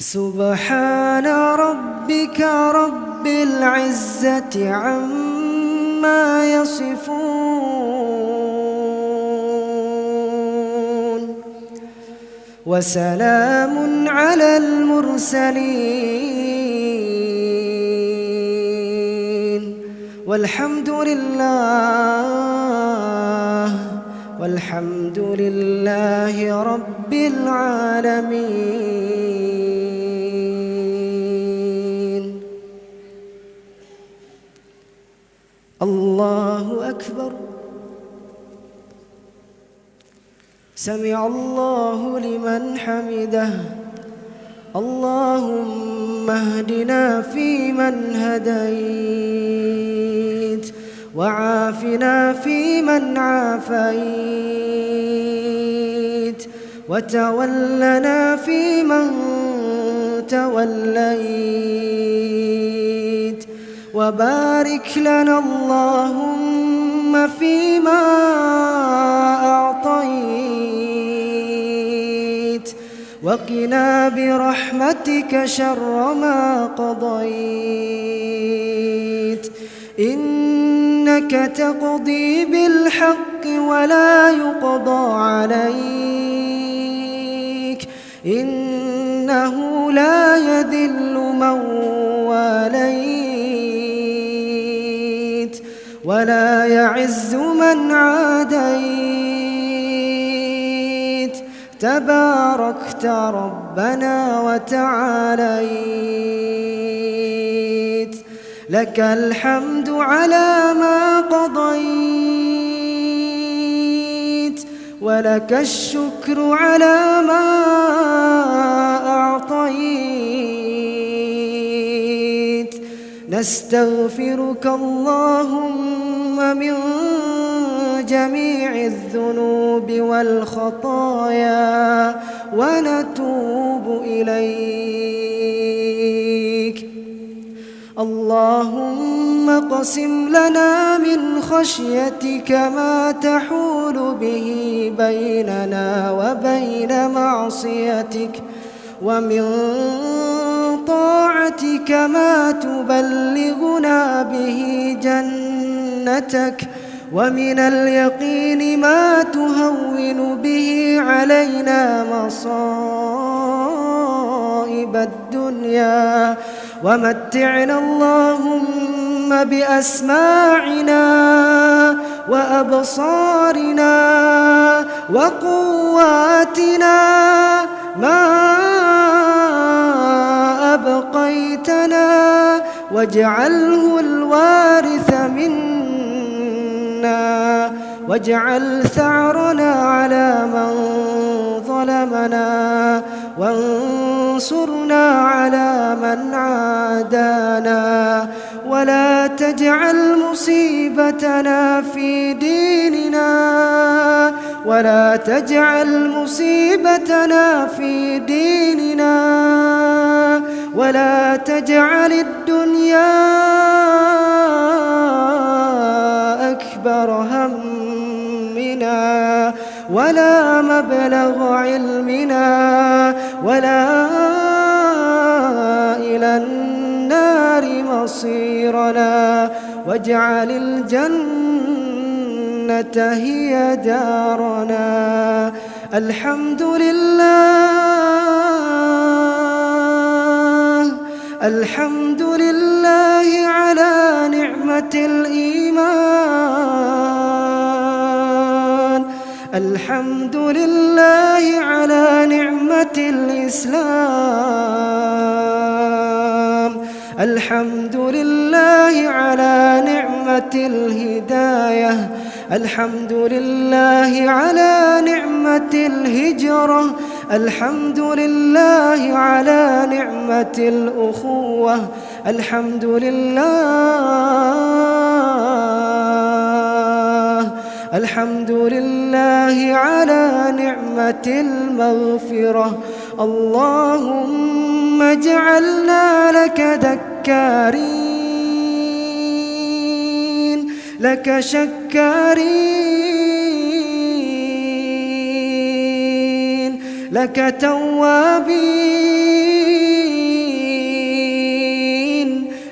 سبحان ربك رب العزة عما يصفون وسلام على المرسلين والحمد لله رب العالمين. الله أكبر. سمع الله لمن حمده. اللهم اهدنا فيمن هديت وعافنا فيمن عافيت وتولنا فيمن توليت وبارك لنا اللهم فيما أعطيت وقنا برحمتك شر ما قضيت إنك تقضي بالحق ولا يقضى عليك إنه لا يذل من واليت ولا يعز من عاديت تباركت ربنا وتعاليت لك الحمد على ما قضيت ولك الشكر على ما أعطيت نستغفرك اللهم من جميع الذنوب والخطايا ونتوب إليك. اللهم اقسم لنا من خشيتك ما تحول به بيننا وبين معصيتك ومن طاعتك ما تبلغنا به جنتك ومن اليقين ما تهون به علينا مصائب الدنيا ومتعنا اللهم بأسماعنا وأبصارنا وقواتنا ما أبقيتنا واجعله الوارث منا واجعل ثأرنا على من ظلمنا وانصرنا على من عادانا ولا تجعل مصيبتنا في ديننا ولا تجعل مصيبتنا في ديننا ولا تجعل الدنيا أكبر همنا ولا مبلغ علمنا ولا إلى النار مصيرنا واجعل الجنة هي دارنا. الحمد لله على نعمة الإيمان. الحمد لله على نعمة الإسلام. الحمد لله على نعمة الهداية. الحمد لله على نعمة الهجرة. الحمد لله على نعمة الأخوة. الحمد لله على نعمة المغفرة. اللهم اجعلنا لك ذكارين لك شكارين لك توابين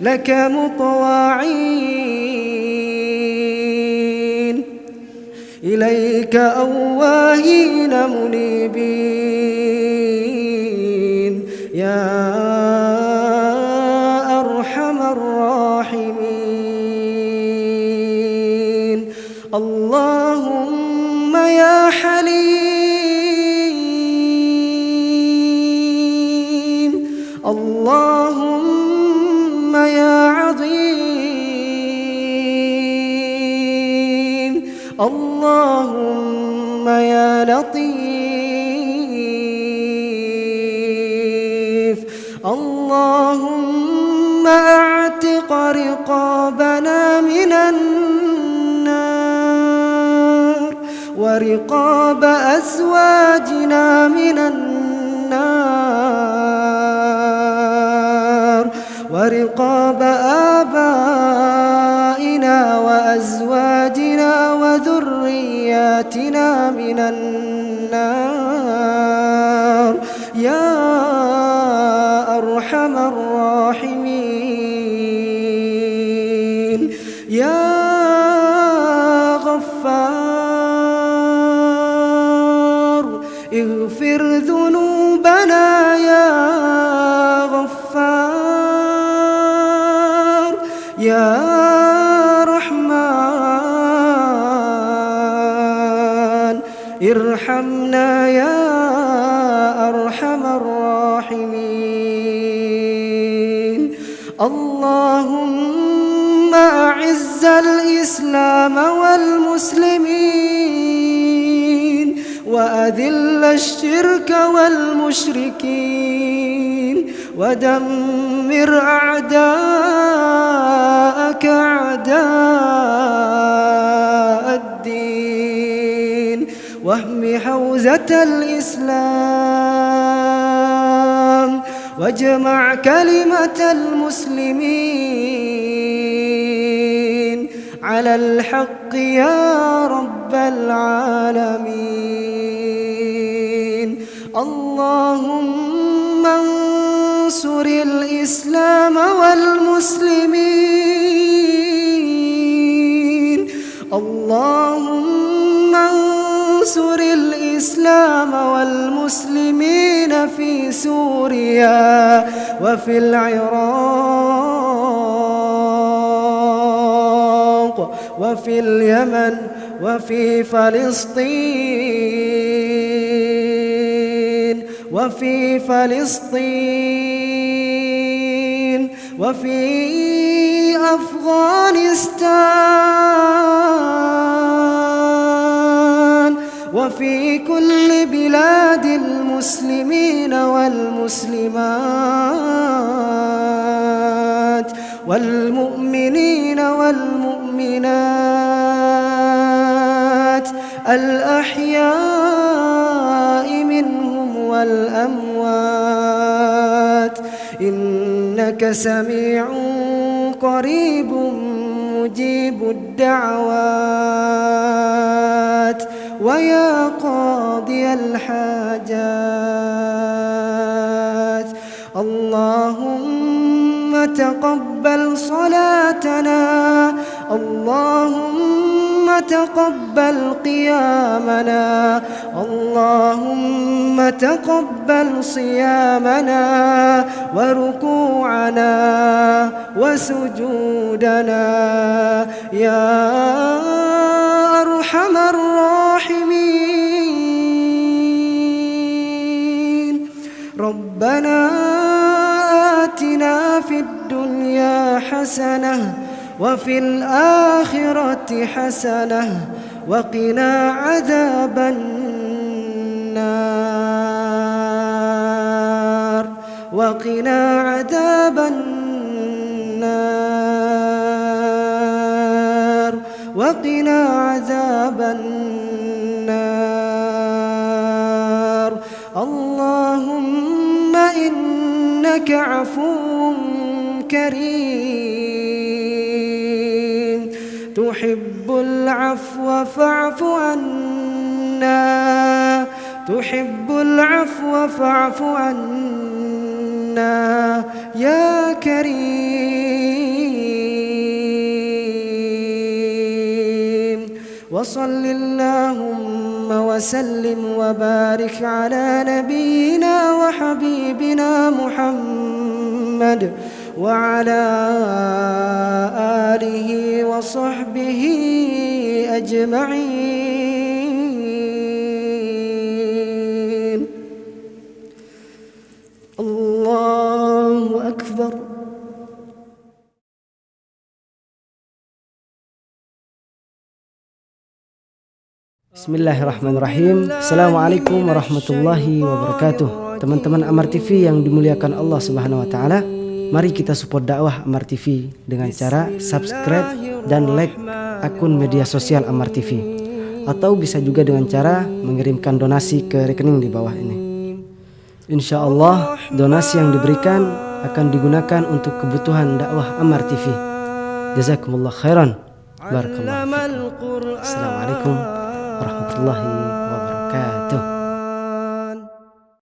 لك مطواعين إليك أواهين منيبين يا أرحم الراحمين. اللهم يا حليم، اللهم يا عظيم، اللهم يا لطيف، اللهم اعتق رقابنا من النار ورقاب أزواجنا من النار ورقاب آبائنا وأزواجنا وذرياتنا من النار يا أرحم الراحمين. يا غفار اغفر ذنوبنا يا غفار. يا رحمن ارحمنا يا أرحم الراحمين. اللهم أعز الإسلام والمسلمين وأذل الشرك والمشركين ودمر أعداءك أعداء الدين واهم حوزة الإسلام واجمع كلمة المسلمين على الحق يا رب العالمين. اللهم انصر الإسلام والمسلمين. اللهم انصر الإسلام والمسلمين في سوريا وفي العراق وفي اليمن وفي فلسطين وفي أفغانستان وفي كل بلاد المسلمين والمسلمات والمؤمنين والمؤمنات الأحياء منهم والأموات إنك سميع قريب مجيب الدعوات ويا قاضي الحاجات. اللهم تقبل صلاتنا، اللهم تقبل قيامنا، اللهم تقبل صيامنا وركوعنا وسجودنا يا أرحم الراحمين. ربنا آتنا في الدنيا حسنة وفي الآخرة حسنة وقنا عذاب النار وقنا عذاب النار وقنا عذاب النار. اللهم إنك عفو كريم تحب العفو فاعف عنا، تحب العفو فاعف عنا يا كريم وصل اللهم وسلم وبارك على نبينا وحبيبنا محمد وعلى آله وصحبه أجمعين. الله أكبر. Bismillahirrahmanirrahim. Assalamualaikum warahmatullahi wabarakatuh. Teman-teman Amar TV yang dimuliakan Allah Subhanahu wa taala, mari kita support dakwah Amar TV dengan cara subscribe dan like akun media sosial Amar TV, atau bisa juga dengan cara mengirimkan donasi ke rekening di bawah ini. Insya Allah donasi yang diberikan akan digunakan untuk kebutuhan dakwah Amar TV. Jazakumullah khairan. Barakallahu fikum. Assalamualaikum warahmatullahi wabarakatuh.